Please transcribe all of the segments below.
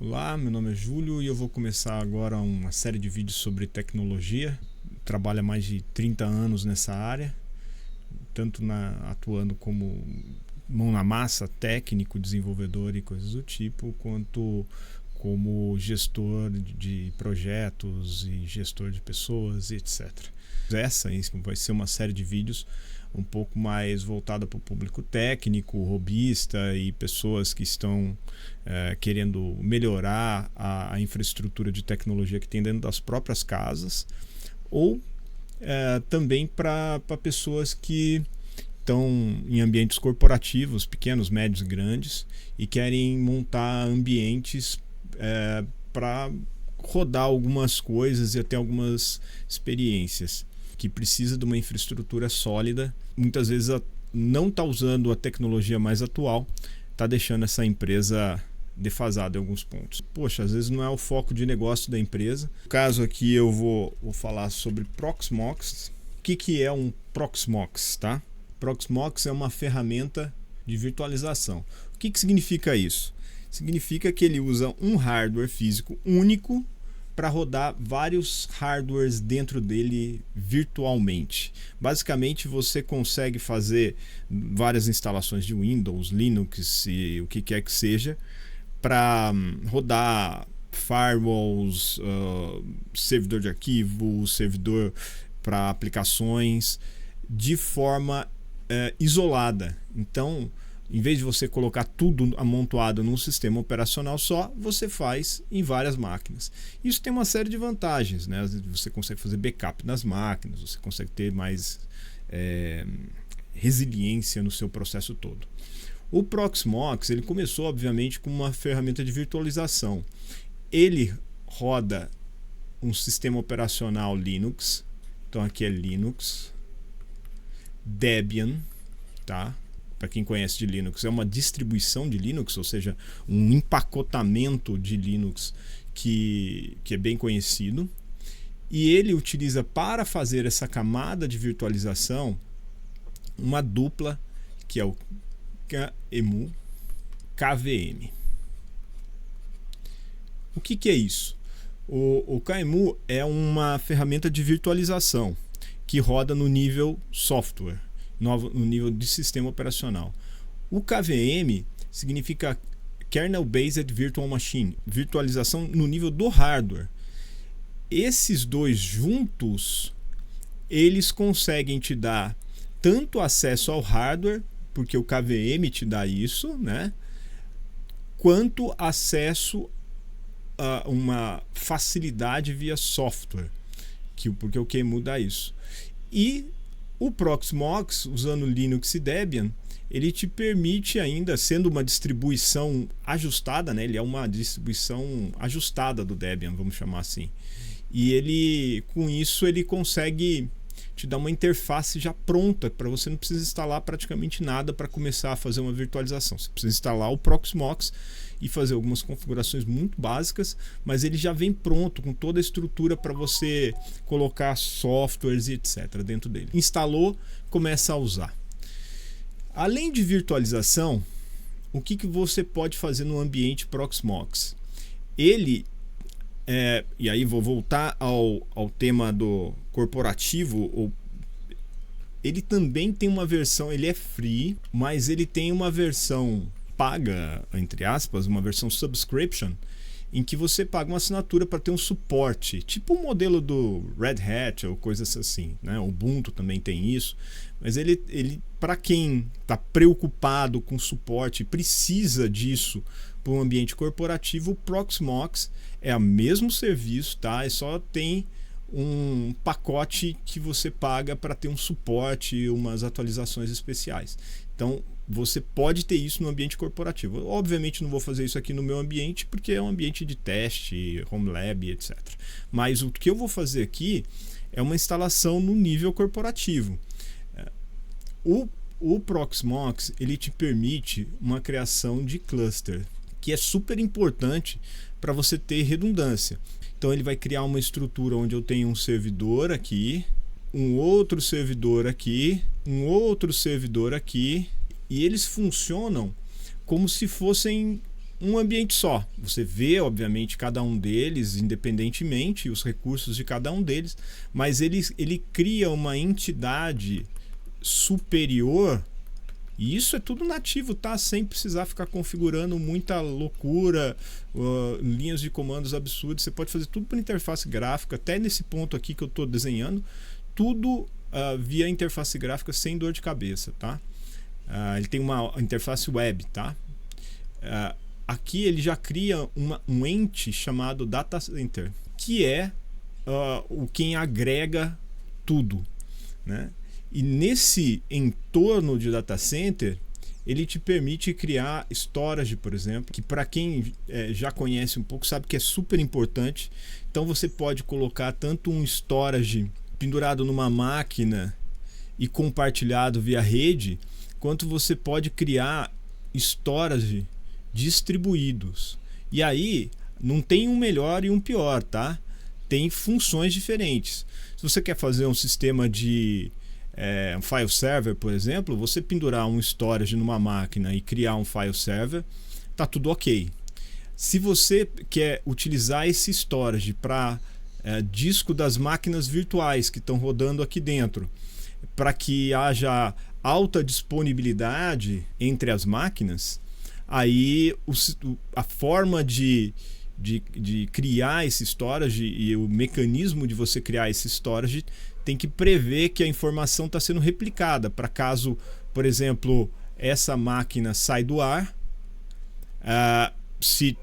Olá, meu nome é Júlio e eu vou começar agora uma série de vídeos sobre tecnologia. Trabalho há mais de 30 anos nessa área, tanto atuando como mão na massa, técnico, desenvolvedor e coisas do tipo, quanto como gestor de projetos e gestor de pessoas e etc. Essa vai ser uma série de vídeos um pouco mais voltada para o público técnico, robista e pessoas que estão querendo melhorar a infraestrutura de tecnologia que tem dentro das próprias casas, ou também para pessoas que estão em ambientes corporativos, pequenos, médios e grandes, e querem montar ambientes para rodar algumas coisas e até algumas experiências, que precisa de uma infraestrutura sólida. Muitas vezes não está usando a tecnologia mais atual, está deixando essa empresa defasada em alguns pontos. Poxa, às vezes não é o foco de negócio da empresa. No caso aqui eu vou falar sobre Proxmox. O que é um Proxmox, tá? Proxmox é uma ferramenta de virtualização. O que significa isso? Significa que ele usa um hardware físico único para rodar vários hardwares dentro dele virtualmente. Basicamente, você consegue fazer várias instalações de Windows, Linux e o que quer que seja para rodar firewalls, servidor de arquivos, servidor para aplicações de forma isolada. Então, em vez de você colocar tudo amontoado num sistema operacional só, você faz em várias máquinas. Isso tem uma série de vantagens, né? Você consegue fazer backup nas máquinas, você consegue ter mais resiliência no seu processo todo. O Proxmox, ele começou obviamente com uma ferramenta de virtualização. Ele roda um sistema operacional Linux, então aqui é Linux, Debian, tá? Para quem conhece de Linux, é uma distribuição de Linux, ou seja, um empacotamento de Linux que é bem conhecido. E ele utiliza para fazer essa camada de virtualização uma dupla que é o QEMU KVM. O que é isso? O QEMU é uma ferramenta de virtualização que roda no nível software, no nível de sistema operacional. O KVM significa Kernel Based Virtual Machine, virtualização no nível do hardware. Esses dois juntos, eles conseguem te dar tanto acesso ao hardware, porque o KVM te dá isso, né? Quanto acesso a uma facilidade via software, porque o QEMU dá isso. E o Proxmox, usando Linux e Debian, ele te permite ainda, sendo uma distribuição ajustada, né? Ele é uma distribuição ajustada do Debian, vamos chamar assim. E ele, com isso, ele consegue te dar uma interface já pronta, para você não precisar instalar praticamente nada para começar a fazer uma virtualização. Você precisa instalar o Proxmox e fazer algumas configurações muito básicas, mas ele já vem pronto com toda a estrutura para você colocar softwares e etc. dentro dele. Instalou, começa a usar. Além de virtualização, o que você pode fazer no ambiente Proxmox? Ele, e aí vou voltar ao tema do corporativo, ele também tem uma versão, ele é free, mas ele tem uma versão paga, entre aspas, uma versão subscription, em que você paga uma assinatura para ter um suporte, tipo o modelo do Red Hat ou coisas assim, né? O Ubuntu também tem isso, mas ele para quem está preocupado com suporte, precisa disso para um ambiente corporativo, o Proxmox é o mesmo serviço, tá? É só tem um pacote que você paga para ter um suporte e umas atualizações especiais. Então você pode ter isso no ambiente corporativo. Obviamente não vou fazer isso aqui no meu ambiente, porque é um ambiente de teste, home lab, etc. Mas o que eu vou fazer aqui é uma instalação no nível corporativo. O Proxmox, ele te permite uma criação de cluster, que é super importante para você ter redundância. Então ele vai criar uma estrutura onde eu tenho um servidor aqui, um outro servidor aqui, um outro servidor aqui, e eles funcionam como se fossem um ambiente só. Você vê, obviamente, cada um deles independentemente, os recursos de cada um deles, mas ele cria uma entidade superior, e isso é tudo nativo, tá? Sem precisar ficar configurando muita loucura, linhas de comandos absurdas. Você pode fazer tudo por interface gráfica, até nesse ponto aqui que eu estou desenhando, tudo via interface gráfica sem dor de cabeça, tá? Ele tem uma interface web, tá? Aqui ele já cria um ente chamado Data Center, que é quem agrega tudo, né? E nesse entorno de data center, ele te permite criar storage, por exemplo, que para quem já conhece um pouco sabe que é super importante. Então você pode colocar tanto um storage pendurado numa máquina e compartilhado via rede, quanto você pode criar storage distribuídos. E aí não tem um melhor e um pior, tá? Tem funções diferentes. Se você quer fazer um sistema de um file server, por exemplo, você pendurar um storage numa máquina e criar um file server, tá tudo ok. Se você quer utilizar esse storage para disco das máquinas virtuais que estão rodando aqui dentro, para que haja alta disponibilidade entre as máquinas, aí a forma de criar esse storage e o mecanismo de você criar esse storage tem que prever que a informação está sendo replicada, para caso, por exemplo, essa máquina sai do ar, se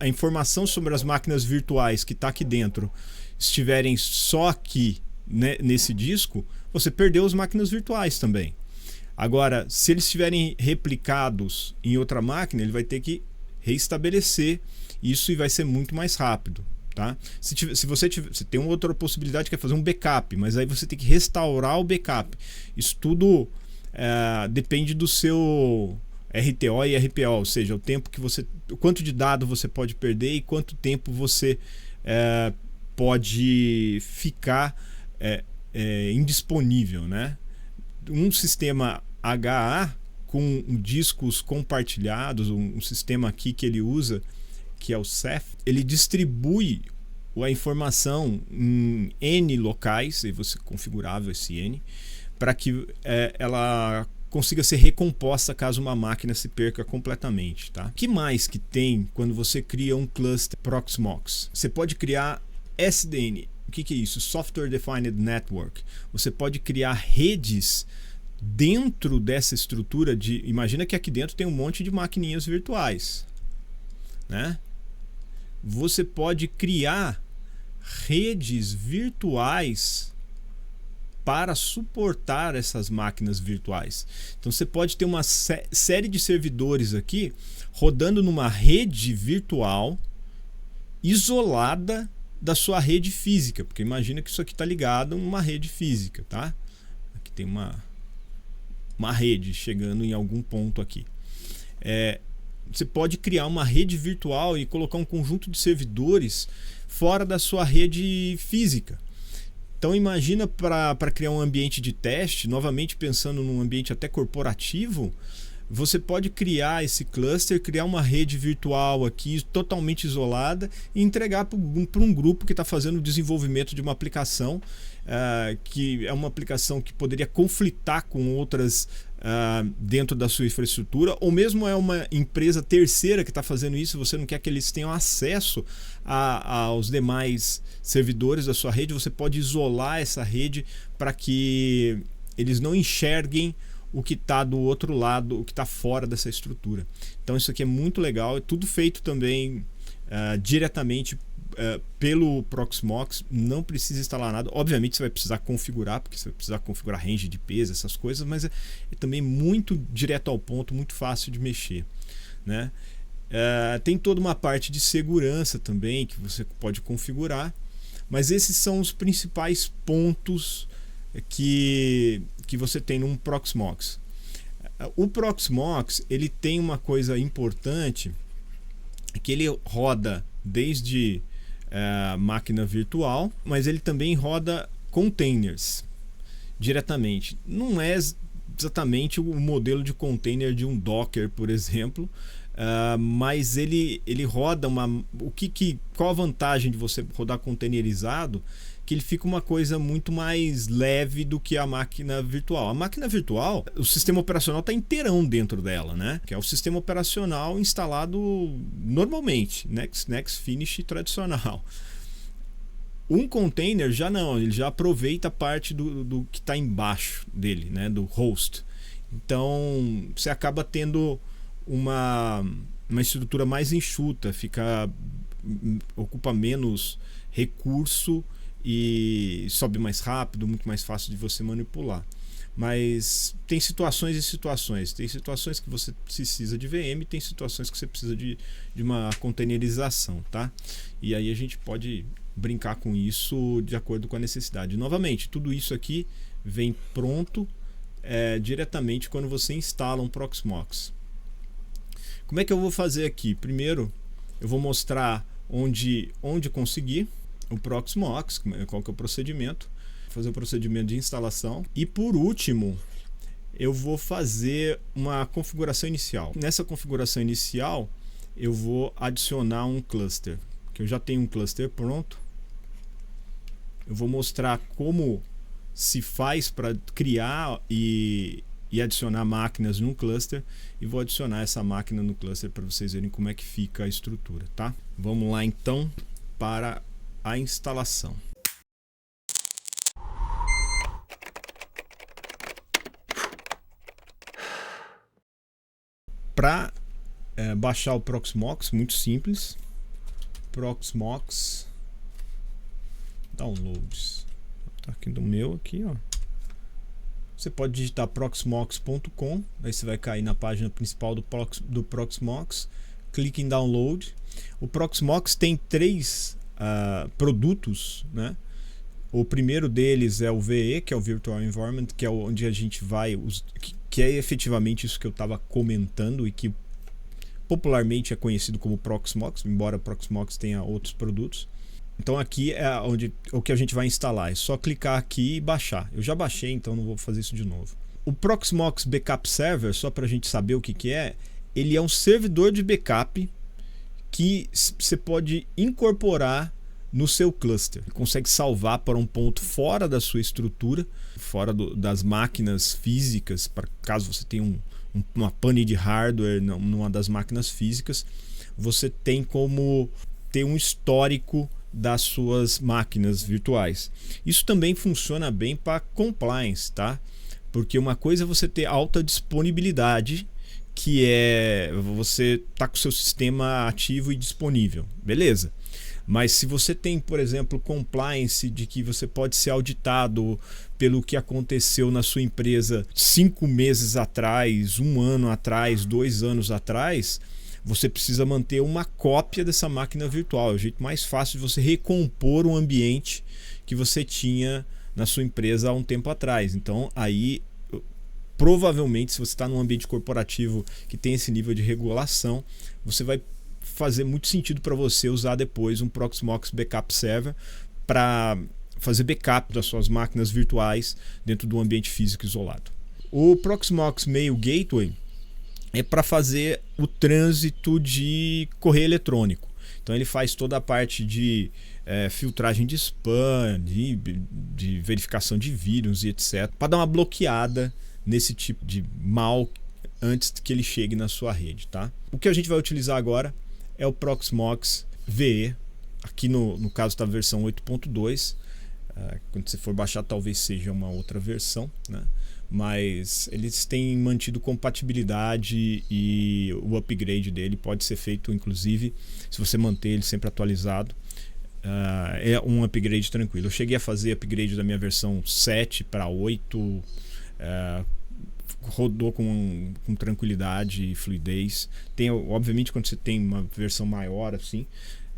a informação sobre as máquinas virtuais que está aqui dentro estiverem só aqui, né, nesse disco, você perdeu as máquinas virtuais também. Agora, se eles estiverem replicados em outra máquina, ele vai ter que reestabelecer isso e vai ser muito mais rápido. Tá? Se você tem uma outra possibilidade que é fazer um backup, mas aí você tem que restaurar o backup. Isso tudo depende do seu RTO e RPO, ou seja, o quanto de dado você pode perder e quanto tempo você pode ficar indisponível, né? Um sistema HA com discos compartilhados, um sistema aqui que ele usa, que é o Ceph, ele distribui a informação em N locais, e você configurável esse N, para que ela consiga ser recomposta caso uma máquina se perca completamente. Tá? O que mais que tem quando você cria um cluster Proxmox? Você pode criar SDN. O que é isso? Software Defined Network. Você pode criar redes dentro dessa estrutura de... Imagina que aqui dentro tem um monte de maquininhas virtuais, né? Você pode criar redes virtuais para suportar essas máquinas virtuais. Então você pode ter uma série de servidores aqui rodando numa rede virtual isolada da sua rede física, porque imagina que isso aqui está ligado a uma rede física, tá? Aqui tem uma rede chegando em algum ponto aqui. Você pode criar uma rede virtual e colocar um conjunto de servidores fora da sua rede física. Então imagina para criar um ambiente de teste, novamente pensando num ambiente até corporativo, você pode criar esse cluster, criar uma rede virtual aqui totalmente isolada e entregar para um grupo que está fazendo o desenvolvimento de uma aplicação, que é uma aplicação que poderia conflitar com outras dentro da sua infraestrutura, ou mesmo é uma empresa terceira que está fazendo isso, você não quer que eles tenham acesso aos demais servidores da sua rede, você pode isolar essa rede para que eles não enxerguem o que está do outro lado, o que está fora dessa estrutura. Então isso aqui é muito legal, é tudo feito também diretamente pelo Proxmox, não precisa instalar nada. Obviamente você vai precisar configurar, porque você vai precisar configurar range de peso, essas coisas, mas é também muito direto ao ponto, muito fácil de mexer, né? Tem toda uma parte de segurança também que você pode configurar, mas esses são os principais pontos que você tem num Proxmox. O Proxmox ele tem uma coisa importante, que ele roda desde máquina virtual, mas ele também roda containers diretamente. Não é exatamente o modelo de container de um Docker, por exemplo, mas ele roda qual a vantagem de você rodar containerizado? Que ele fica uma coisa muito mais leve do que a máquina virtual. A máquina virtual, o sistema operacional está inteirão dentro dela, né? Que é o sistema operacional instalado normalmente, Next Finish tradicional. Um container já não, ele já aproveita a parte do que está embaixo dele, né? Do host. Então você acaba tendo uma estrutura mais enxuta, ocupa menos recurso e sobe mais rápido, muito mais fácil de você manipular. Mas tem situações e situações. Tem situações que você precisa de VM, tem situações que você precisa de uma containerização, tá? E aí a gente pode brincar com isso de acordo com a necessidade. Novamente, tudo isso aqui vem pronto diretamente quando você instala um Proxmox. Como é que eu vou fazer aqui? Primeiro, eu vou mostrar onde conseguir o Proxmox, qual que é o procedimento, fazer o procedimento de instalação. E por último, eu vou fazer uma configuração inicial. Nessa configuração inicial, eu vou adicionar um cluster, que eu já tenho um cluster pronto. Eu vou mostrar como se faz para criar e adicionar máquinas num cluster, e vou adicionar essa máquina no cluster para vocês verem como é que fica a estrutura, tá? Vamos lá então para a instalação. Para baixar o Proxmox, muito simples. Proxmox Downloads. Tá aqui do meu aqui, ó. Você pode digitar proxmox.com, aí você vai cair na página principal do Proxmox. Clique em Download. O Proxmox tem 3 produtos, né? O primeiro deles é o VE, que é o Virtual Environment, que é onde a gente vai, que é efetivamente isso que eu estava comentando e que popularmente é conhecido como Proxmox, embora Proxmox tenha outros produtos. Então aqui é o que a gente vai instalar, é só clicar aqui e baixar. Eu já baixei, então não vou fazer isso de novo. O Proxmox Backup Server, só para a gente saber o que é, ele é um servidor de backup que você pode incorporar no seu cluster. Consegue salvar para um ponto fora da sua estrutura, fora das máquinas físicas, para caso você tenha uma pane de hardware numa das máquinas físicas, você tem como ter um histórico das suas máquinas virtuais. Isso também funciona bem para compliance, tá? Porque uma coisa é você ter alta disponibilidade, que é você tá com o seu sistema ativo e disponível, beleza? Mas se você tem, por exemplo, compliance de que você pode ser auditado pelo que aconteceu na sua empresa 5 meses atrás, 1 ano atrás, 2 anos atrás, você precisa manter uma cópia dessa máquina virtual. É o jeito mais fácil de você recompor um ambiente que você tinha na sua empresa há um tempo atrás. Então, aí, provavelmente, se você está num ambiente corporativo que tem esse nível de regulação, você vai fazer muito sentido para você usar depois um Proxmox Backup Server para fazer backup das suas máquinas virtuais dentro do ambiente físico isolado. O Proxmox Mail Gateway é para fazer o trânsito de correio eletrônico. Então ele faz toda a parte de filtragem de spam, de verificação de vírus e etc. Para dar uma bloqueada nesse tipo de mal antes que ele chegue na sua rede, tá? O que a gente vai utilizar agora é o Proxmox VE. Aqui no caso está a versão 8.2. Quando você for baixar talvez seja uma outra versão, né? Mas eles têm mantido compatibilidade e o upgrade dele pode ser feito, inclusive, se você manter ele sempre atualizado. É um upgrade tranquilo. Eu cheguei a fazer upgrade da minha versão 7 para 8, rodou com tranquilidade e fluidez. Obviamente, quando você tem uma versão maior assim,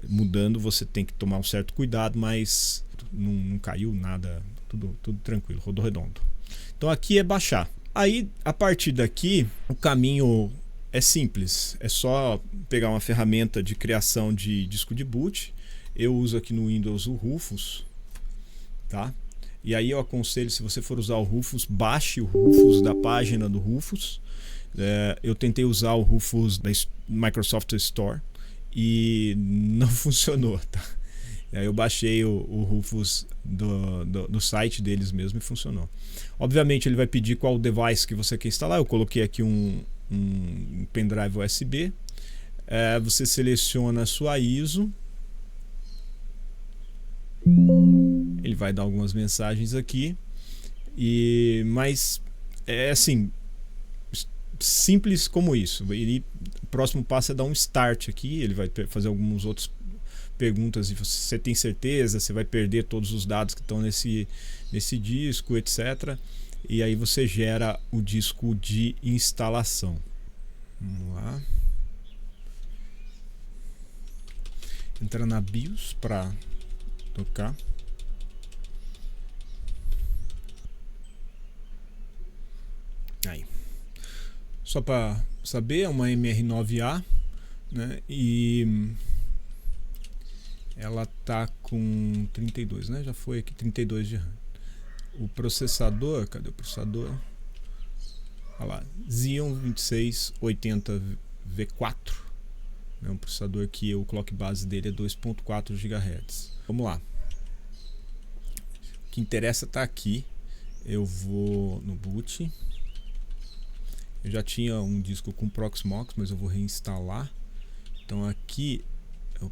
mudando, você tem que tomar um certo cuidado, mas não caiu nada, tudo tranquilo, rodou redondo. Então aqui é baixar. Aí, a partir daqui, o caminho é simples. É só pegar uma ferramenta de criação de disco de boot. Eu uso aqui no Windows o Rufus, tá? E aí eu aconselho, se você for usar o Rufus, baixe o Rufus da página do Rufus. Eu tentei usar o Rufus da Microsoft Store e não funcionou, tá? Aí eu baixei o Rufus do site deles mesmo e funcionou. Obviamente ele vai pedir qual device que você quer instalar. Eu coloquei aqui um pendrive USB. Você seleciona a sua ISO. Ele vai dar algumas mensagens aqui. Mas é assim, simples como isso. O próximo passo é dar um start aqui. Ele vai fazer alguns outros perguntas e você tem certeza, você vai perder todos os dados que estão nesse disco, etc. E aí você gera o disco de instalação. Vamos lá. Entra na BIOS para tocar. Aí. Só para saber, é uma MR9A, né? E ela tá com 32, né? Já foi aqui 32 de RAM. O processador, cadê o processador? Olha lá, Xeon 2680V4. É um processador que o clock base dele é 2.4 GHz. Vamos lá. O que interessa tá aqui. Eu vou no boot. Eu já tinha um disco com Proxmox, mas eu vou reinstalar. Então aqui, eu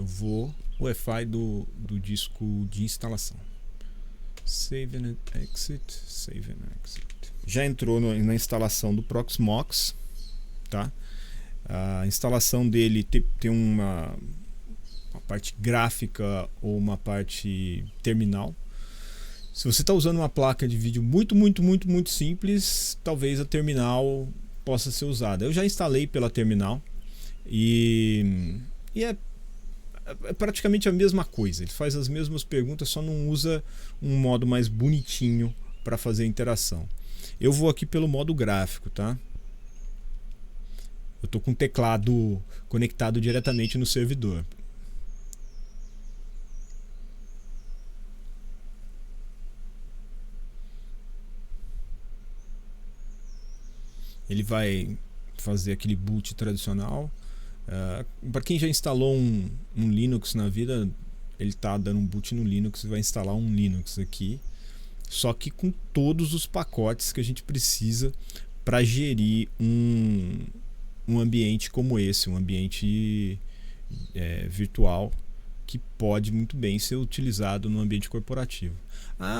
vou o Wi-Fi do disco de instalação. Save and exit, save and exit. Já entrou na instalação do Proxmox, tá? A instalação dele tem uma parte gráfica ou uma parte terminal. Se você está usando uma placa de vídeo muito simples, talvez a terminal possa ser usada. Eu já instalei pela terminal e é praticamente a mesma coisa. Ele faz as mesmas perguntas, só não usa um modo mais bonitinho para fazer interação. Eu vou aqui pelo modo gráfico, tá? Eu estou com o teclado conectado diretamente no servidor. Ele vai fazer aquele boot tradicional. Para quem já instalou um Linux na vida, ele está dando um boot no Linux e vai instalar um Linux aqui. Só que com todos os pacotes que a gente precisa para gerir um ambiente como esse, um ambiente virtual que pode muito bem ser utilizado no ambiente corporativo.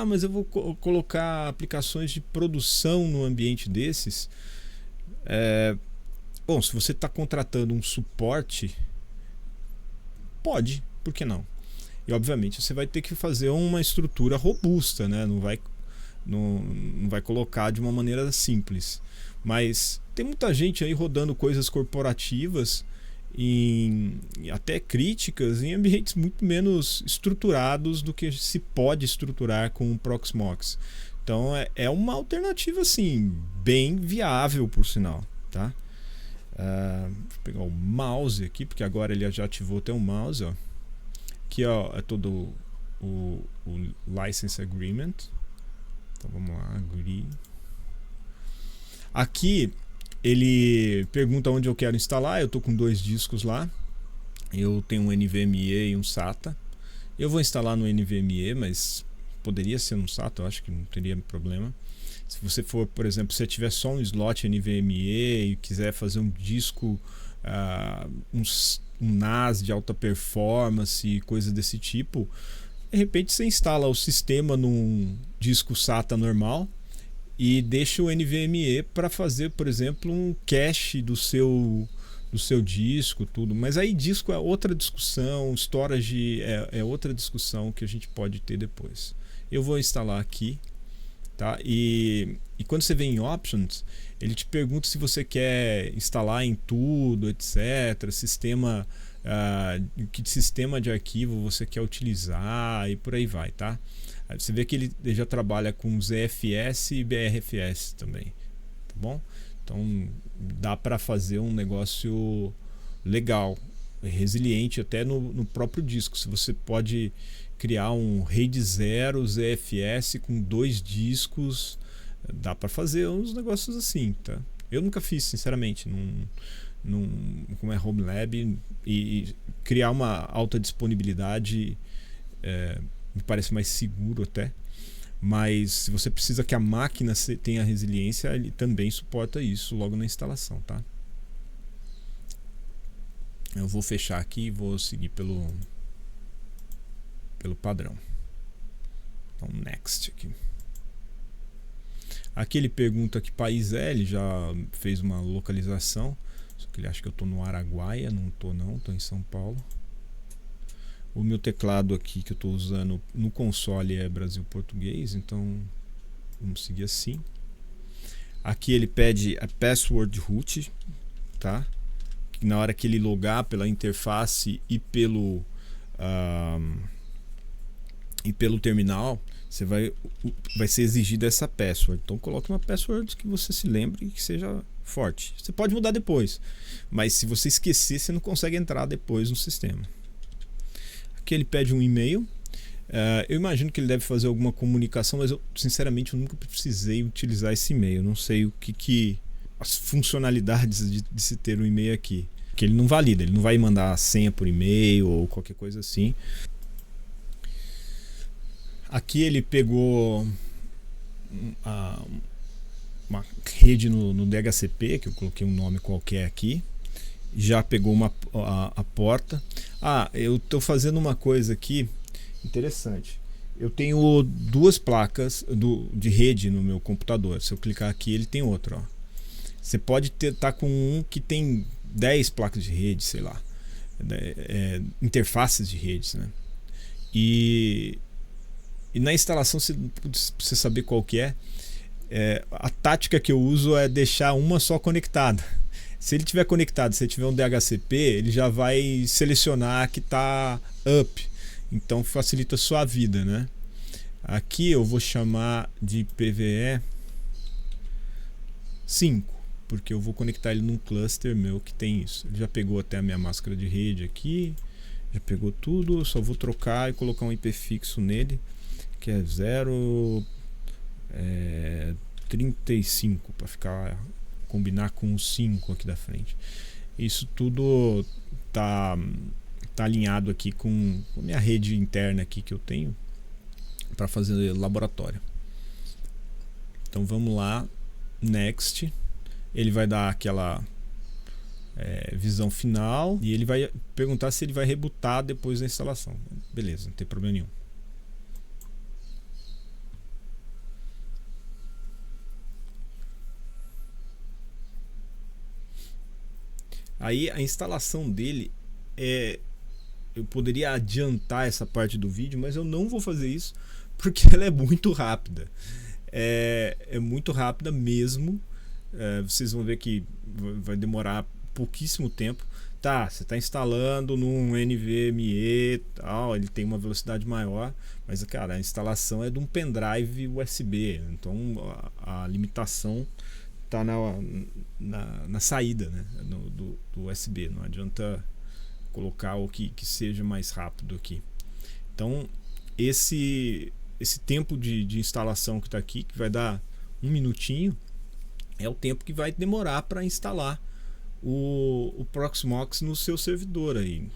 Mas eu vou colocar aplicações de produção no ambiente desses. Bom, se você está contratando um suporte, pode, por que não? E obviamente você vai ter que fazer uma estrutura robusta, né? Não vai colocar de uma maneira simples. Mas tem muita gente aí rodando coisas corporativas até críticas em ambientes muito menos estruturados do que se pode estruturar com o Proxmox. Então é uma alternativa assim, bem viável por sinal, tá? Vou pegar o mouse aqui, porque agora ele já ativou até o mouse, ó. Aqui ó, é todo o License Agreement. Então vamos lá, agree. Aqui ele pergunta onde eu quero instalar. Eu estou com 2 discos lá. Eu tenho um NVMe e um SATA. Eu vou instalar no NVMe, mas poderia ser no SATA, eu acho que não teria problema. Se você for, por exemplo, se tiver só um slot NVMe e quiser fazer um disco, um NAS de alta performance, coisa desse tipo, de repente você instala o sistema num disco SATA normal e deixa o NVMe para fazer, por exemplo, um cache do seu disco, tudo. Mas aí disco é outra discussão, storage é outra discussão que a gente pode ter depois. Eu vou instalar aqui, tá? E quando você vem em Options, ele te pergunta se você quer instalar em tudo, etc. Sistema, que sistema de arquivo você quer utilizar e por aí vai, tá? Aí você vê que ele já trabalha com ZFS e BRFS também, tá bom? Então dá para fazer um negócio legal, resiliente até no próprio disco. Se você pode criar um RAID 0 ZFS com 2 discos, dá para fazer uns negócios assim, tá? Eu nunca fiz, sinceramente, como é Home Lab, e criar uma alta disponibilidade me parece mais seguro até. Mas se você precisa que a máquina tenha resiliência, ele também suporta isso logo na instalação, tá? Eu vou fechar aqui e vou seguir pelo padrão. Então, next aqui. Aqui ele pergunta que país é, ele já fez uma localização, só que ele acha que eu estou no Araguaia, não estou não, estou em São Paulo. O meu teclado aqui que eu estou usando no console é Brasil Português, então vamos seguir assim. Aqui ele pede a password root, tá? Na hora que ele logar pela interface e pelo terminal, vai ser exigida essa password. Então coloque uma password que você se lembre e que seja forte. Você pode mudar depois, mas se você esquecer, você não consegue entrar depois no sistema. Aqui ele pede um e-mail. Eu imagino que ele deve fazer alguma comunicação, mas eu sinceramente eu nunca precisei utilizar esse e-mail. Eu não sei o que as funcionalidades de se ter um e-mail aqui. Porque ele não valida, ele não vai mandar a senha por e-mail ou qualquer coisa assim. Aqui ele pegou uma rede no DHCP, que eu coloquei um nome qualquer aqui. Já pegou a porta. Eu estou fazendo uma coisa aqui interessante. Eu tenho duas placas de rede no meu computador. Se eu clicar aqui, ele tem outra. Ó. Você pode estar com um que tem 10 placas de rede, sei lá. Interfaces de redes, né? E na instalação, pra você saber qual que a tática que eu uso é deixar uma só conectada. Se ele tiver conectado, se ele tiver um DHCP, ele já vai selecionar que está up. Então facilita a sua vida, né? Aqui eu vou chamar de PVE 5, porque eu vou conectar ele num cluster meu que tem isso. Ele já pegou até a minha máscara de rede aqui, já pegou tudo, eu só vou trocar e colocar um IP fixo nele, que é 035, para combinar com o 5 aqui da frente. Isso tudo tá alinhado aqui com a minha rede interna aqui que eu tenho para fazer laboratório. Então vamos lá, next. Ele vai dar aquela visão final e ele vai perguntar se ele vai rebootar depois da instalação. Beleza, não tem problema nenhum. Aí a instalação dele eu poderia adiantar essa parte do vídeo, mas eu não vou fazer isso porque ela é muito rápida. É muito rápida mesmo. Vocês vão ver que vai demorar pouquíssimo tempo. Tá, você está instalando num NVMe, tal, ele tem uma velocidade maior, mas cara, a instalação é de um pendrive USB, então a limitação está na saída, né, do USB. Não adianta colocar o que seja mais rápido aqui. Então esse tempo de instalação que está aqui, que vai dar 1 minutinho, é o tempo que vai demorar para instalar o Proxmox no seu servidor aí.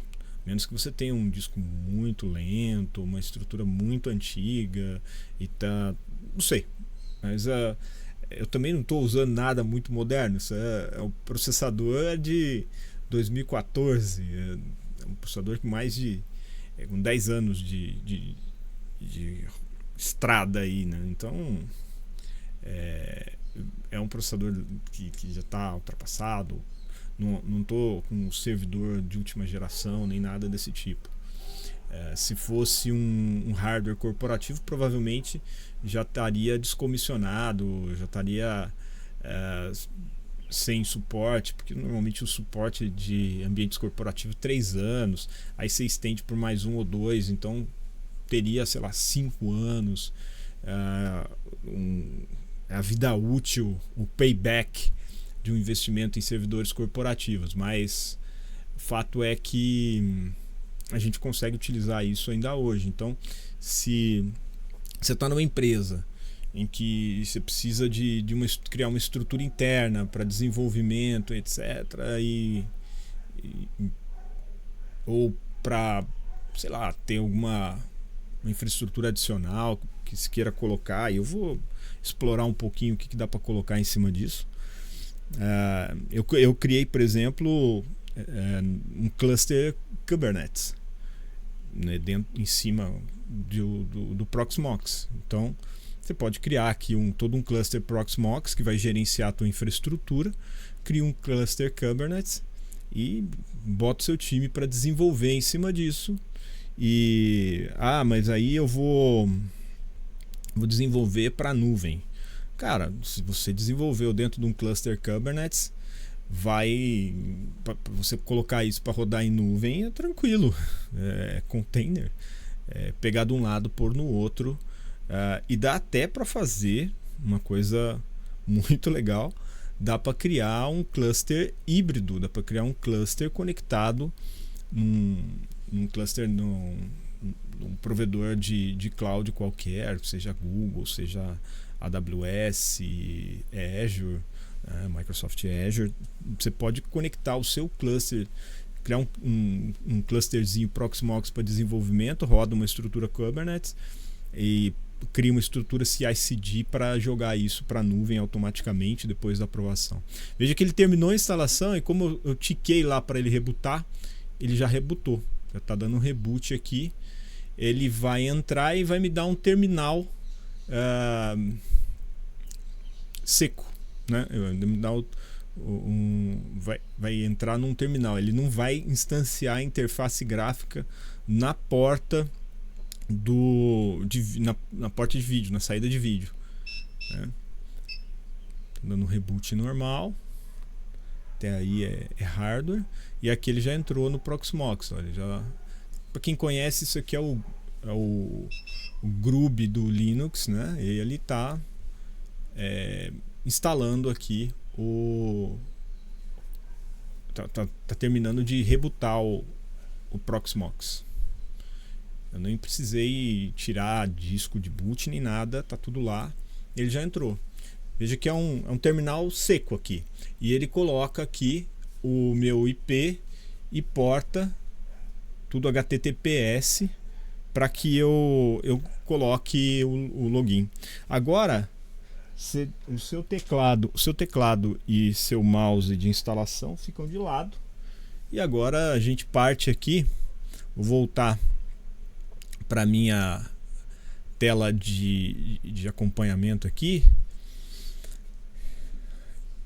Menos que você tenha um disco muito lento, uma estrutura muito antiga e tá, não sei, mas eu também não estou usando nada muito moderno. Isso o processador de 2014, é um processador com com 10 anos de estrada aí, né? Então é um processador que já está ultrapassado. Não estou com um servidor de última geração nem nada desse tipo. Se fosse um hardware corporativo, provavelmente já estaria descomissionado, já estaria sem suporte, porque normalmente o suporte de ambientes corporativos 3 anos, aí você estende por mais 1 ou 2, então teria, sei lá, 5 anos. A vida útil, o payback de um investimento em servidores corporativos, mas o fato é que a gente consegue utilizar isso ainda hoje. Então, se você está numa empresa em que você precisa criar uma estrutura interna para desenvolvimento, etc. Ou para, sei lá, ter uma infraestrutura adicional que se queira colocar. E eu vou explorar um pouquinho o que dá para colocar em cima disso. Eu criei, por exemplo, um cluster Kubernetes, né, em cima do Proxmox. Então você pode criar aqui todo um cluster Proxmox que vai gerenciar a tua infraestrutura, cria um cluster Kubernetes e bota o seu time para desenvolver em cima disso. Mas aí eu vou desenvolver para a nuvem. Cara, se você desenvolveu dentro de um cluster Kubernetes, você colocar isso para rodar em nuvem é tranquilo. É container, pegar de um lado, pôr no outro. E dá até para fazer uma coisa muito legal. Dá para criar um cluster híbrido, dá para criar um cluster conectado num cluster, num provedor de cloud qualquer, seja Google, seja AWS, Azure, Microsoft Azure. Você pode conectar o seu cluster, criar um clusterzinho Proxmox para desenvolvimento, roda uma estrutura Kubernetes e cria uma estrutura CI/CD para jogar isso para a nuvem automaticamente depois da aprovação. Veja que ele terminou a instalação e como eu tiquei lá para ele rebootar, ele já rebootou. Já está dando um reboot aqui. Ele vai entrar e vai me dar um terminal seco, né? Me dá vai entrar num terminal. Ele não vai instanciar a interface gráfica na porta na porta de vídeo, na saída de vídeo, né? Tô dando um reboot normal. Até aí é hardware. E aqui ele já entrou no Proxmox. Para quem conhece, isso aqui é o Grub do Linux, né? E ele está instalando aqui tá terminando de rebootar o Proxmox. Eu nem precisei tirar disco de boot nem nada, tá tudo lá. Ele já entrou. Veja que é um terminal seco aqui. E ele coloca aqui o meu IP e porta, tudo HTTPS, para que eu coloque o login. Agora, o seu teclado e seu mouse de instalação ficam de lado. E agora a gente parte aqui. Vou voltar para minha tela de acompanhamento aqui.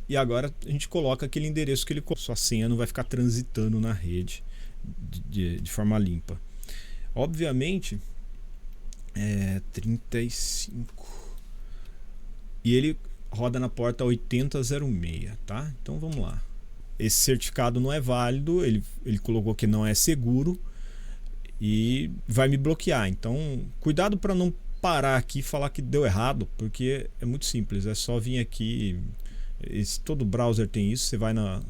E agora a gente coloca aquele endereço que ele colocou. Sua senha não vai ficar transitando na rede de forma limpa. Obviamente, 35. E ele roda na porta 8006, tá? Então vamos lá. Esse certificado não é válido, ele colocou que não é seguro e vai me bloquear. Então, cuidado para não parar aqui e falar que deu errado, porque é muito simples, é só vir aqui. Todo browser tem isso. Você vai na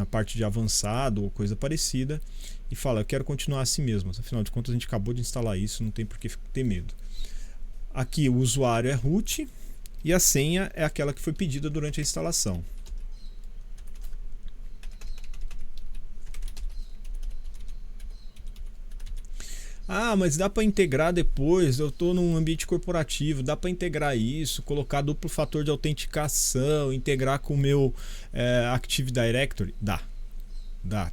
parte de avançado ou coisa parecida e fala: eu quero continuar assim mesmo. Afinal de contas, a gente acabou de instalar isso, não tem por que ter medo. Aqui o usuário é root e a senha é aquela que foi pedida durante a instalação. Mas dá para integrar depois. Eu estou num ambiente corporativo, dá para integrar isso, colocar duplo fator de autenticação, integrar com o meu Active Directory. Dá,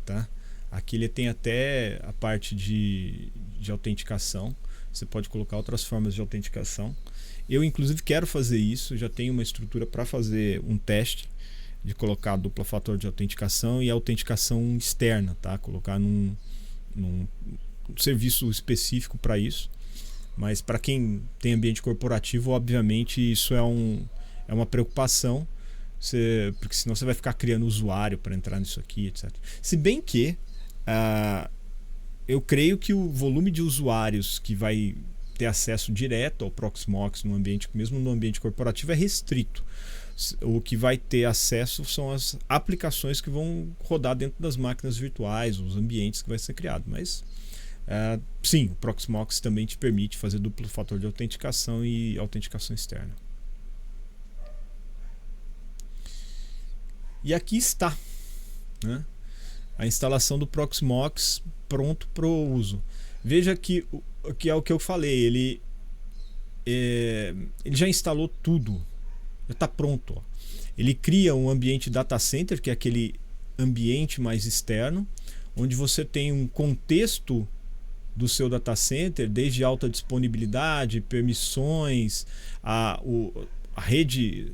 tá? Aqui ele tem até a parte de autenticação. Você pode colocar outras formas de autenticação. Eu, inclusive, quero fazer isso. Já tenho uma estrutura para fazer um teste de colocar duplo fator de autenticação e autenticação externa, tá? Colocar num serviço específico para isso. Mas para quem tem ambiente corporativo, obviamente isso é uma preocupação, porque senão você vai ficar criando usuário para entrar nisso aqui, etc. Se bem que eu creio que o volume de usuários que vai ter acesso direto ao Proxmox mesmo no ambiente corporativo é restrito. O que vai ter acesso são as aplicações que vão rodar dentro das máquinas virtuais, os ambientes que vai ser criado. Mas Sim, o Proxmox também te permite fazer duplo fator de autenticação e autenticação externa. E aqui está, né, a instalação do Proxmox pronto para o uso. Veja que é o que eu falei, ele já instalou tudo, já está pronto. Ó. Ele cria um ambiente data center, que é aquele ambiente mais externo, onde você tem um contexto do seu data center, desde alta disponibilidade, permissões, a rede,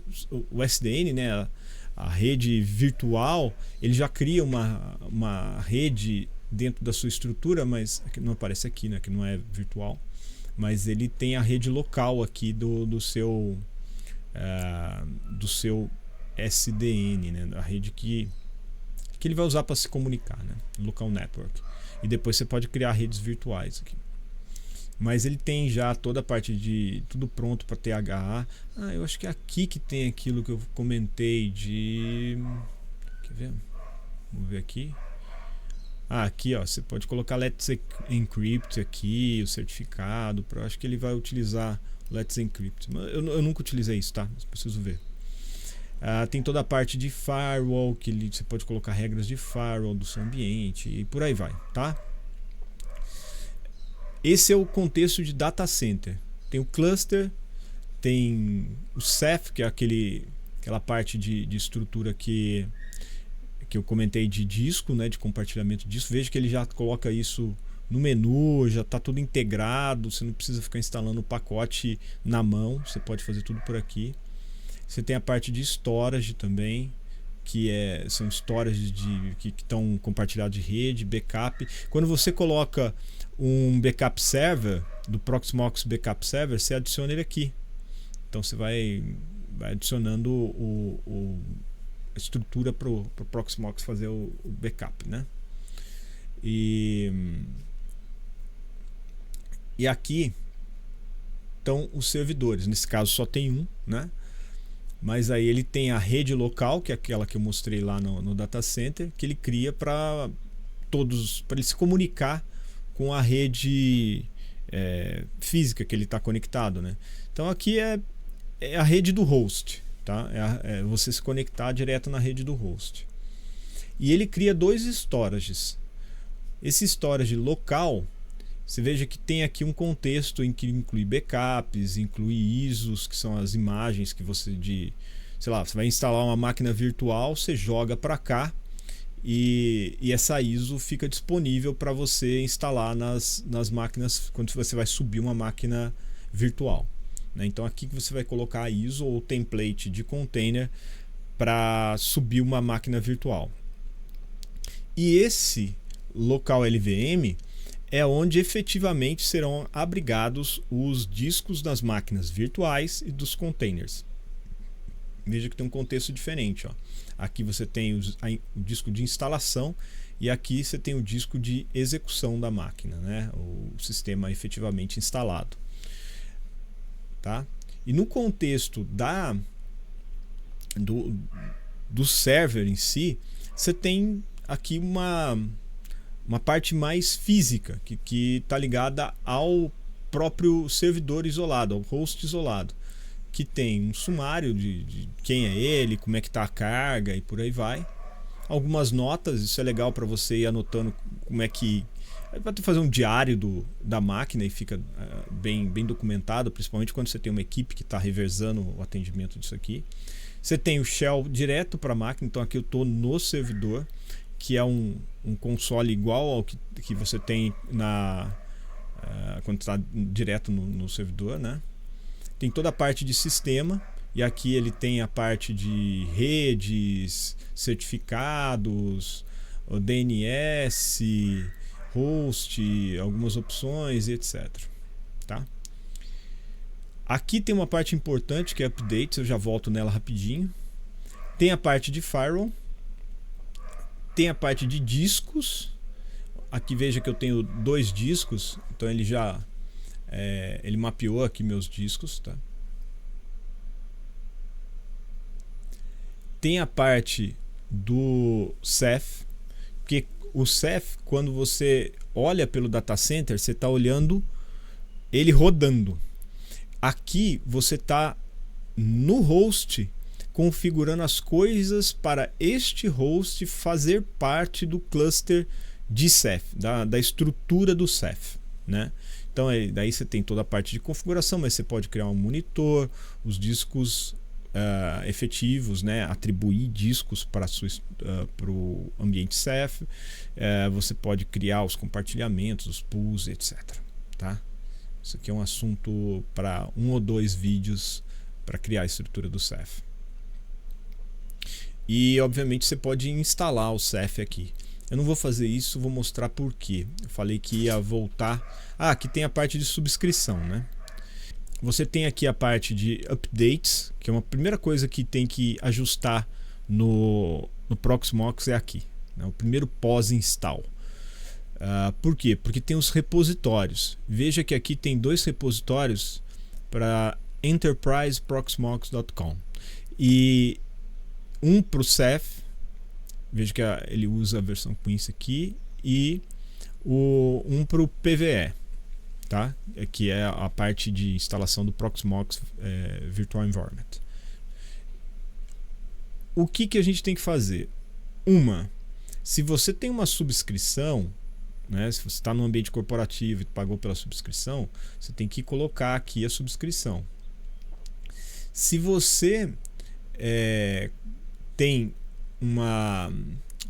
o SDN, né, a rede virtual, ele já cria uma rede dentro da sua estrutura, mas não aparece aqui, né, que não é virtual, mas ele tem a rede local aqui do seu SDN, né, a rede que ele vai usar para se comunicar, né, local network. E depois você pode criar redes virtuais aqui. Mas ele tem já toda a parte de tudo pronto para THA. Eu acho que é aqui que tem aquilo que eu comentei de... Quer ver? Vamos ver aqui. Aqui, ó, você pode colocar Let's Encrypt aqui, o certificado. Acho que ele vai utilizar Let's Encrypt. Eu nunca utilizei isso, tá? Mas preciso ver. Tem toda a parte de firewall, que você pode colocar regras de firewall do seu ambiente e por aí vai, tá? Esse é o contexto de data center. Tem o cluster, tem o Ceph, que é aquela parte de estrutura que eu comentei de disco, né, de compartilhamento de disco. Veja que ele já coloca isso no menu, já está tudo integrado, você não precisa ficar instalando o pacote na mão, você pode fazer tudo por aqui. Você tem a parte de storage também, que são storage que estão compartilhados de rede, backup. Quando você coloca um backup server, do Proxmox Backup Server, você adiciona ele aqui. Então você vai adicionando a estrutura para o Proxmox fazer o backup, né? E aqui estão os servidores. Nesse caso só tem um, né? Mas aí ele tem a rede local, que é aquela que eu mostrei lá no data center, que ele cria para ele se comunicar com a rede física que ele está conectado, né? Então aqui é a rede do host, tá? É você se conectar direto na rede do host. E ele cria 2 storages. Esse storage local, você veja que tem aqui um contexto em que inclui backups, inclui ISOs, que são as imagens que você sei lá, você vai instalar uma máquina virtual, você joga para cá e essa ISO fica disponível para você instalar nas máquinas quando você vai subir uma máquina virtual, né? Então aqui que você vai colocar a ISO ou template de container para subir uma máquina virtual. E esse local LVM é onde efetivamente serão abrigados os discos das máquinas virtuais e dos containers. Veja que tem um contexto diferente. Ó. Aqui você tem o disco de instalação e aqui você tem o disco de execução da máquina, né? O sistema efetivamente instalado. Tá? E no contexto do server em si, você tem aqui uma parte mais física, que está ligada ao próprio servidor isolado, ao host isolado, que tem um sumário de quem é ele, como é que está a carga e por aí vai. Algumas notas, isso é legal para você ir anotando como é que... Vai fazer um diário da máquina e fica bem documentado, principalmente quando você tem uma equipe que está reversando o atendimento disso aqui. Você tem o shell direto para a máquina, então aqui eu estou no servidor, que é um console igual ao que você tem quando está direto no servidor, né? Tem toda a parte de sistema, e aqui ele tem a parte de redes, certificados, o DNS, host, algumas opções, etc. Tá? Aqui tem uma parte importante que é updates, eu já volto nela rapidinho. Tem a parte de firewall. Tem a parte de discos. Aqui veja que eu tenho 2 discos, então ele já ele mapeou aqui meus discos, tá? Tem a parte do Ceph, porque o Ceph, quando você olha pelo data center, você está olhando ele rodando. Aqui você está no host configurando as coisas para este host fazer parte do cluster de Ceph, da estrutura do Ceph, né? Então daí você tem toda a parte de configuração, mas você pode criar um monitor, os discos efetivos, né? Atribuir discos para o ambiente Ceph, você pode criar os compartilhamentos, os pools, etc. Tá? Isso aqui é um assunto para 1 ou 2 vídeos para criar a estrutura do Ceph. E obviamente você pode instalar o Ceph aqui. Eu não vou fazer isso, vou mostrar por quê. Eu falei que ia voltar. Aqui tem a parte de subscrição, né? Você tem aqui a parte de updates, que é uma primeira coisa que tem que ajustar no Proxmox é aqui, né? O primeiro pós-install. Por quê? Porque tem os repositórios. Veja que aqui tem 2 repositórios para enterpriseproxmox.com e um para o Ceph, veja que ele usa a versão Quincy aqui, e um para o PVE, tá? Que é a parte de instalação do Proxmox Virtual Environment. O que a gente tem que fazer? Se você tem uma subscrição, né, se você está no ambiente corporativo e pagou pela subscrição, você tem que colocar aqui a subscrição. Se você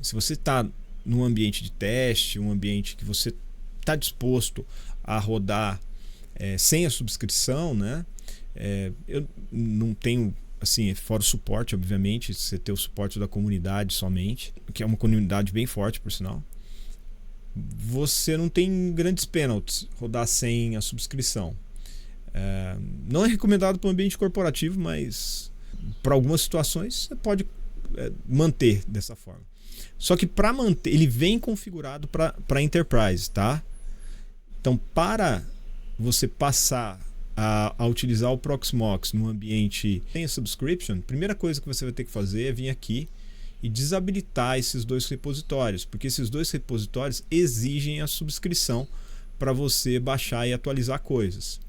se você está num ambiente de teste, um ambiente que você está disposto a rodar sem a subscrição, né? Eu não tenho, assim, fora o suporte, obviamente, você ter o suporte da comunidade somente, que é uma comunidade bem forte, por sinal. Você não tem grandes penalties rodar sem a subscrição. Não é recomendado para o ambiente corporativo, mas para algumas situações você pode manter dessa forma. Só que para manter, ele vem configurado para Enterprise, tá? Então, para você passar a utilizar o Proxmox no ambiente sem a subscription, a primeira coisa que você vai ter que fazer é vir aqui e desabilitar esses 2 repositórios, porque esses 2 repositórios exigem a subscrição para você baixar e atualizar coisas.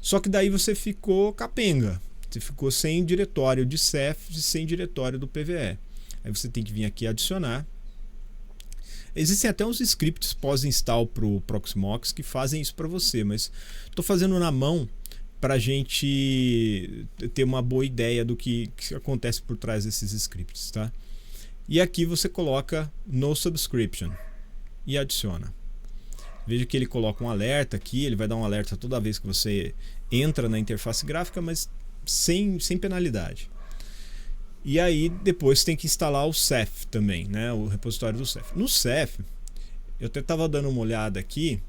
Só que daí você ficou capenga, você ficou sem diretório de Ceph e sem diretório do PVE. Aí você tem que vir aqui adicionar. Existem até uns scripts pós-install para o Proxmox que fazem isso para você, mas estou fazendo na mão para a gente ter uma boa ideia do que acontece por trás desses scripts, tá? E aqui você coloca no subscription e adiciona. Veja que ele coloca um alerta aqui, ele vai dar um alerta toda vez que você entra na interface gráfica, mas sem penalidade. E aí depois tem que instalar o Ceph também, né? O repositório do Ceph. No Ceph, eu até estava dando uma olhada aqui,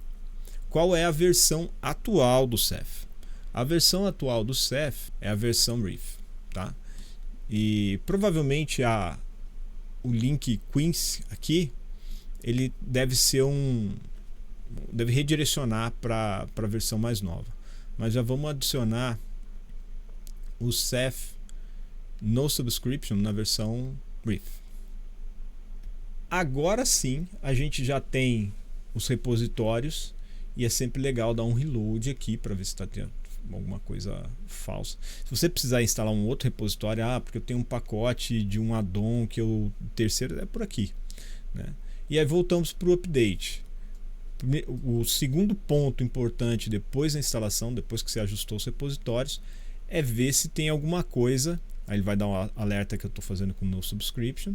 qual é a versão atual do Ceph. A versão atual do Ceph é a versão Reef, tá? E provavelmente o link Quincy aqui, ele deve ser deve redirecionar para a versão mais nova. Mas já vamos adicionar o Ceph no subscription na versão Reef. Agora sim a gente já tem os repositórios e é sempre legal dar um reload aqui para ver se está tendo alguma coisa falsa. Se você precisar instalar um outro repositório, porque eu tenho um pacote de um addon que o terceiro é por aqui, né? E aí voltamos para o update. O segundo ponto importante depois da instalação, depois que você ajustou os repositórios, é ver se tem alguma coisa. Aí ele vai dar um alerta que eu estou fazendo com o no subscription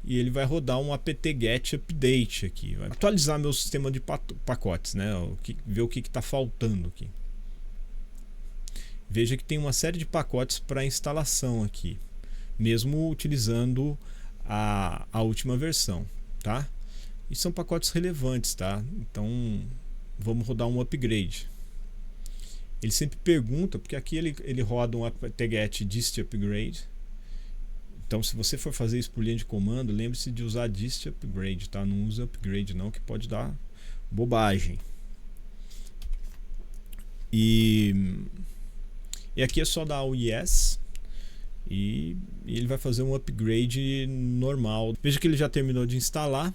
e ele vai rodar um apt-get update aqui, vai atualizar meu sistema de pacotes, né? Ver o que está faltando aqui. Veja que tem uma série de pacotes para instalação aqui, mesmo utilizando a última versão, tá? E são pacotes relevantes, tá? Então vamos rodar um upgrade. Ele sempre pergunta, porque aqui ele roda um apt-get dist upgrade. Então, se você for fazer isso por linha de comando, lembre-se de usar dist upgrade, tá? Não usa upgrade não, que pode dar bobagem. E aqui é só dar o yes e ele vai fazer um upgrade normal. Veja que ele já terminou de instalar.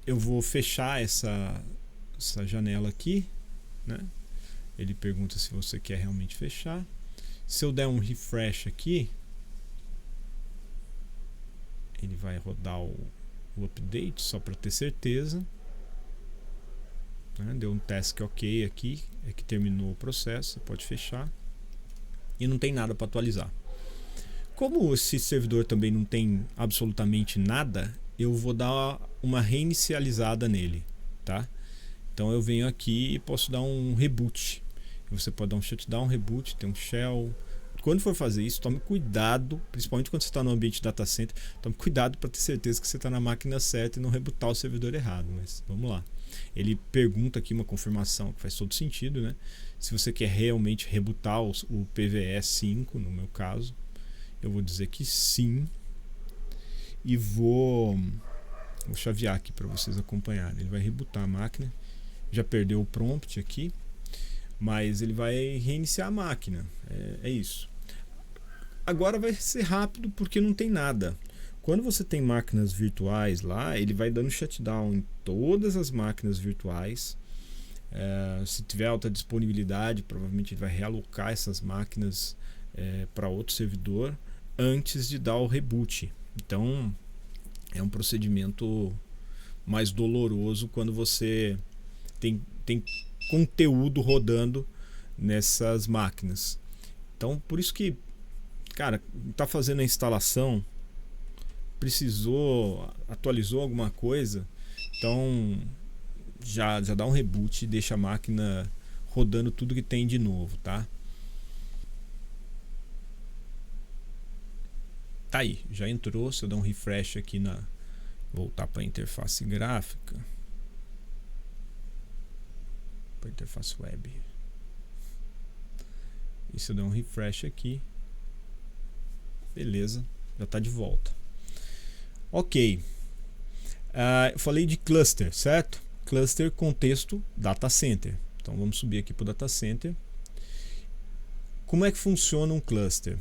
Eu vou fechar essa janela aqui, né? Ele pergunta se você quer realmente fechar. Se eu der um refresh aqui, ele vai rodar o update só para ter certeza, né? Deu um task ok aqui, é que terminou o processo. Você pode fechar e não tem nada para atualizar. Como esse servidor também não tem absolutamente nada, eu vou dar uma reinicializada nele, tá? Então eu venho aqui e posso dar um reboot. Você pode dar um shutdown, reboot, tem um shell. Quando for fazer isso, tome cuidado, principalmente quando você está no ambiente data center, tome cuidado para ter certeza que você está na máquina certa e não rebootar o servidor errado. Mas vamos lá. Ele pergunta aqui uma confirmação que faz todo sentido, né? Se você quer realmente rebootar o PVE 5, no meu caso, eu vou dizer que sim. E vou chavear aqui para vocês acompanharem. Ele vai rebootar a máquina. Já perdeu o prompt aqui, mas ele vai reiniciar a máquina. É isso. Agora vai ser rápido porque não tem nada. Quando você tem máquinas virtuais lá, ele vai dando shutdown em todas as máquinas virtuais. Se tiver alta disponibilidade, provavelmente ele vai realocar essas máquinas para outro servidor antes de dar o reboot. Então é um procedimento mais doloroso quando você tem conteúdo rodando nessas máquinas. Então por isso que, cara, tá fazendo a instalação, atualizou alguma coisa, então já dá um reboot e deixa a máquina rodando tudo que tem de novo, tá? Tá aí, já entrou. Se eu der um refresh aqui voltar para a interface gráfica, para a interface web, e se eu der um refresh aqui, beleza, já está de volta. Ok, eu falei de cluster, certo? Cluster, contexto, data center. Então vamos subir aqui para o data center. Como é que funciona um cluster?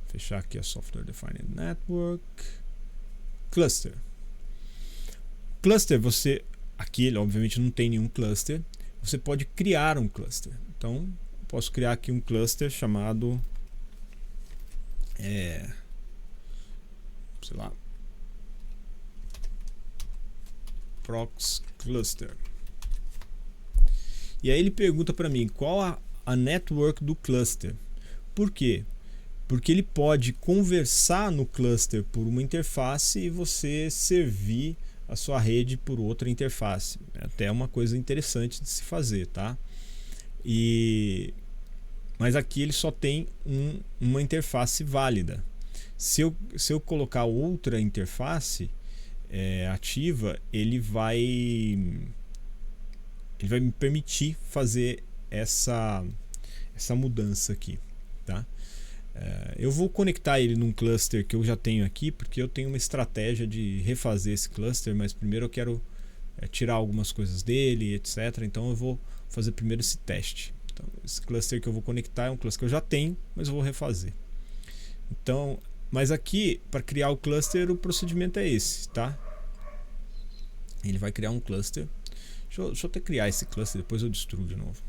Fechar aqui a Software Defined Network. Cluster. Cluster, aqui ele obviamente não tem nenhum cluster. Você pode criar um cluster. Então, posso criar aqui um cluster chamado sei lá, Prox Cluster. E aí ele pergunta para mim qual a network do cluster. Por quê? Porque ele pode conversar no cluster por uma interface e você servir a sua rede por outra interface. É até uma coisa interessante de se fazer, tá? Mas aqui ele só tem uma interface válida. Se eu colocar outra interface ativa, ele vai me permitir fazer essa mudança aqui, tá? Eu vou conectar ele num cluster que eu já tenho aqui, porque eu tenho uma estratégia de refazer esse cluster, mas primeiro eu quero tirar algumas coisas dele, etc. Então eu vou fazer primeiro esse teste. Então, esse cluster que eu vou conectar é um cluster que eu já tenho, mas eu vou refazer. Então, mas aqui, para criar o cluster, o procedimento é esse, tá? Ele vai criar um cluster. Deixa eu até criar esse cluster, depois eu destruo de novo.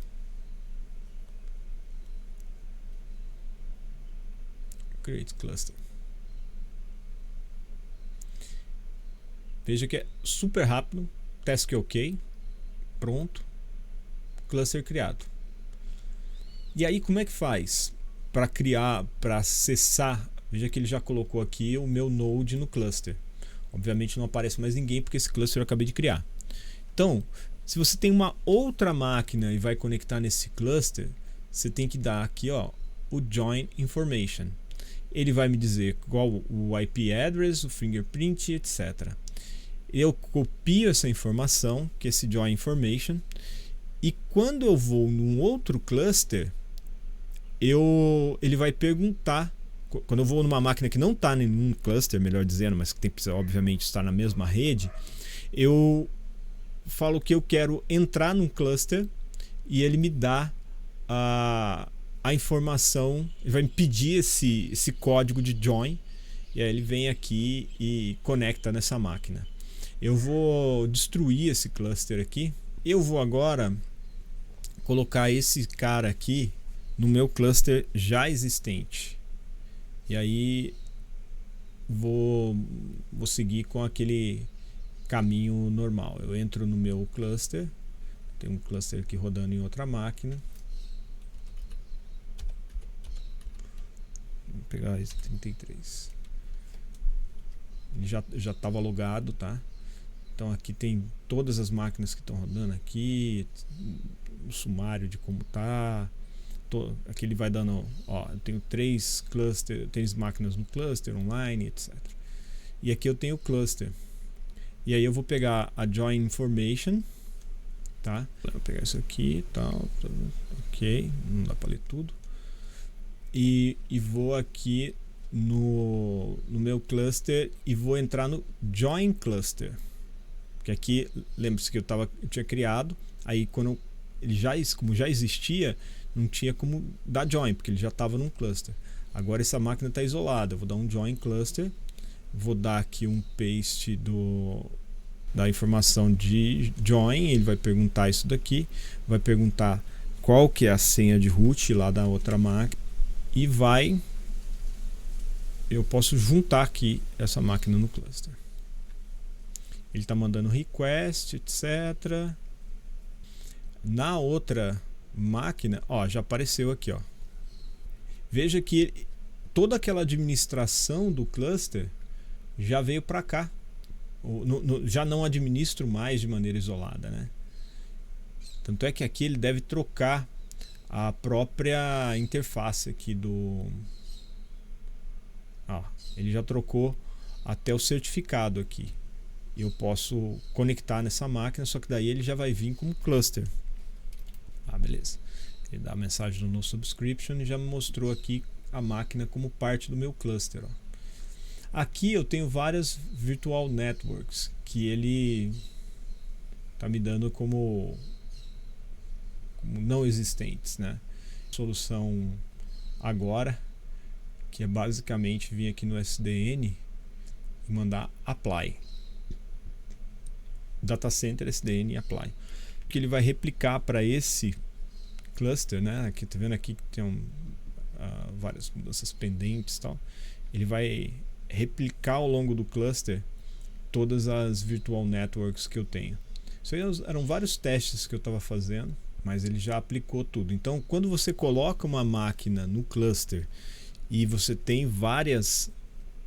Create cluster. Veja que é super rápido. Task ok. Pronto. Cluster criado. E aí como é que faz para criar, para acessar? Veja que ele já colocou aqui o meu node no cluster. Obviamente não aparece mais ninguém porque esse cluster eu acabei de criar. Então, se você tem uma outra máquina e vai conectar nesse cluster, você tem que dar aqui, ó, o join information. Ele vai me dizer qual o IP address, o fingerprint, etc. Eu copio essa informação, que é esse join information, e quando eu vou num outro cluster, ele vai perguntar. Quando eu vou numa máquina que não está em nenhum cluster, melhor dizendo, mas que tem que obviamente estar na mesma rede, eu falo que eu quero entrar num cluster e ele me dá a informação, ele vai me pedir esse código de join e aí ele vem aqui e conecta nessa máquina. Eu vou destruir esse cluster aqui. Eu vou agora colocar esse cara aqui no meu cluster já existente. E aí vou seguir com aquele caminho normal. Eu entro no meu cluster, tem um cluster aqui rodando em outra máquina. Vou pegar esse 33. Ele já estava logado, tá? Então aqui tem todas as máquinas que estão rodando aqui, o sumário de como tá. Aqui ele vai dando, ó, eu tenho 3 máquinas no cluster online, etc. E aqui eu tenho o cluster. E aí eu vou pegar a join information, tá? Vou pegar isso aqui, tal, ok, não dá para ler tudo. E vou aqui no meu cluster e vou entrar no join cluster. Porque aqui, lembre-se que eu tinha criado, aí quando como já existia, não tinha como dar join, porque ele já estava num cluster. Agora essa máquina está isolada, eu vou dar um join cluster, vou dar aqui um paste da informação de join, ele vai perguntar isso daqui, vai perguntar qual que é a senha de root lá da outra máquina, e eu posso juntar aqui essa máquina no cluster. Ele está mandando request, etc. Na outra máquina, ó, já apareceu aqui, ó. Veja que toda aquela administração do cluster já veio para cá. Já não administro mais de maneira isolada, né? Tanto é que aqui ele deve trocar a própria interface aqui do... Ó, ele já trocou até o certificado aqui. Eu posso conectar nessa máquina, só que daí ele já vai vir como cluster. Ah, beleza. Ele dá a mensagem no subscription e já me mostrou aqui a máquina como parte do meu cluster. Ó. Aqui eu tenho várias virtual networks que ele está me dando como não existentes, né? Solução agora, que é basicamente vir aqui no SDN e mandar apply. Data Center SDN apply, que ele vai replicar para esse cluster, né? Aqui tá vendo aqui que tem várias mudanças pendentes, tal. Ele vai replicar ao longo do cluster todas as virtual networks que eu tenho. Isso aí eram vários testes que eu estava fazendo, mas ele já aplicou tudo. Então, quando você coloca uma máquina no cluster e você tem várias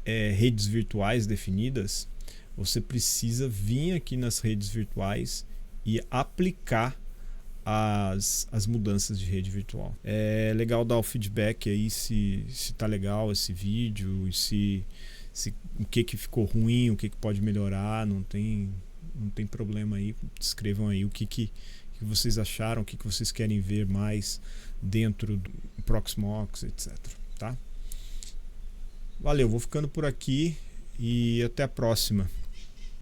redes virtuais definidas, você precisa vir aqui nas redes virtuais e aplicar as mudanças de rede virtual. É legal dar o feedback aí se tá legal esse vídeo, e o que ficou ruim, o que pode melhorar. Não tem problema aí. Escrevam aí o que vocês acharam, o que vocês querem ver mais dentro do Proxmox, etc. Tá? Valeu, vou ficando por aqui e até a próxima.